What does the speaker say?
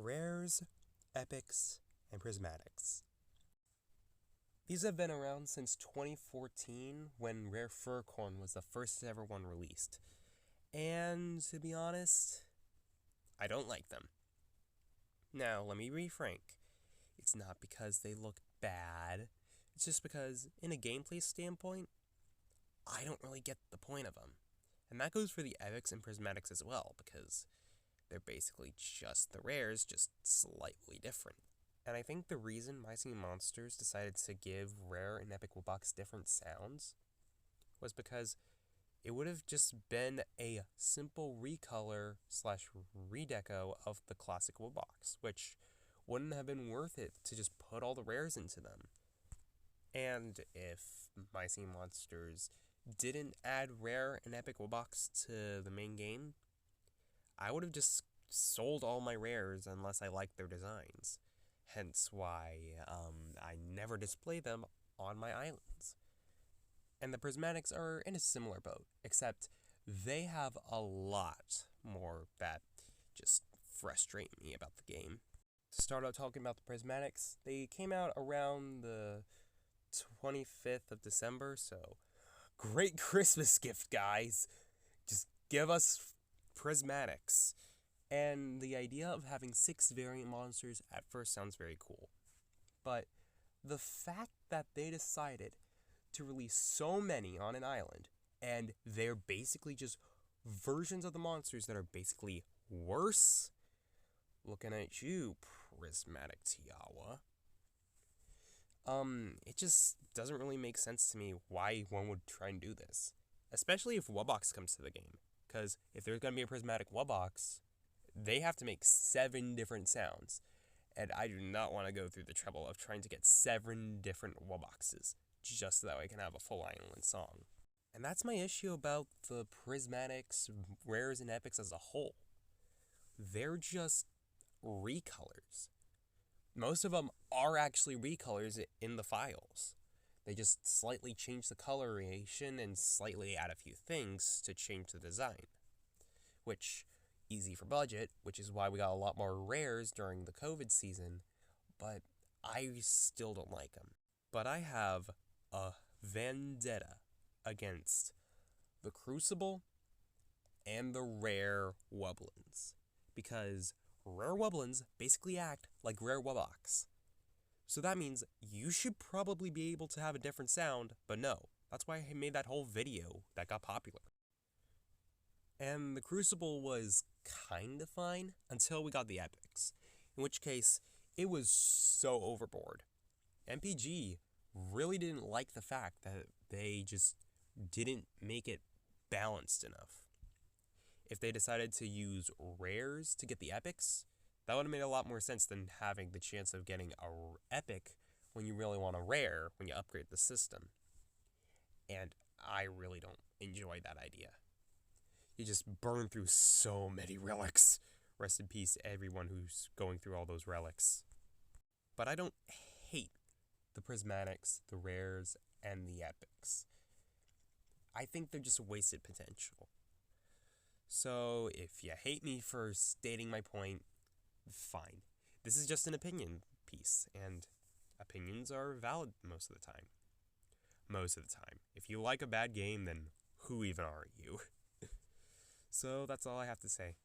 Rares, Epics, and Prismatics. These have been around since 2014 when Rare Furcorn was the first ever one released. And to be honest, I don't like them. Now, let me be frank. It's not because they look bad. It's just because, in a gameplay standpoint, I don't really get the point of them. And that goes for the Epics and Prismatics as well, because they're basically just the rares, just slightly different. And I think the reason MSM Monsters decided to give Rare and Epic Woodbox different sounds was because it would have just been a simple recolor / redeco of the classic Woodbox, which wouldn't have been worth it to just put all the rares into them. And if MSM Monsters didn't add Rare and Epic Woodbox to the main game, I would have just sold all my rares unless I liked their designs. Hence why I never display them on my islands. And the Prismatics are in a similar boat, except they have a lot more that just frustrate me about the game. To start out talking about the Prismatics, they came out around the 25th of December, so great Christmas gift, guys! Just give us Prismatics. And the idea of having 6 variant monsters at first sounds very cool. But the fact that they decided to release so many on an island, and they're basically just versions of the monsters that are basically worse. Looking at you, Prismatic Tiawa. It just doesn't really make sense to me why one would try and do this. Especially if Woodbox comes to the game. Because if there's going to be a Prismatic Woodbox, they have to make 7 different sounds. And I do not want to go through the trouble of trying to get 7 different Woodboxes just so that I can have a full island song. And that's my issue about the Prismatics, Rares, and Epics as a whole. They're just recolors. Most of them are actually recolors in the files. They just slightly change the coloration and slightly add a few things to change the design. Which, easy for budget, which is why we got a lot more rares during the COVID season, but I still don't like them. But I have a vendetta against the Crucible and the Rare Wublins, because Rare Wublins basically act like Rare Woodbox. So that means you should probably be able to have a different sound, but no. That's why I made that whole video that got popular. And the Crucible was kinda fine until we got the Epics, in which case it was so overboard. MPG really didn't like the fact that they just didn't make it balanced enough. If they decided to use rares to get the Epics, that would have made a lot more sense than having the chance of getting a Epic when you really want a rare when you upgrade the system. And I really don't enjoy that idea. You just burn through so many relics. Rest in peace, everyone who's going through all those relics. But I don't hate the Prismatics, the Rares, and the Epics. I think they're just wasted potential. So, if you hate me for stating my point, fine. This is just an opinion piece, and opinions are valid most of the time. Most of the time. If you like a bad game, then who even are you? So, that's all I have to say.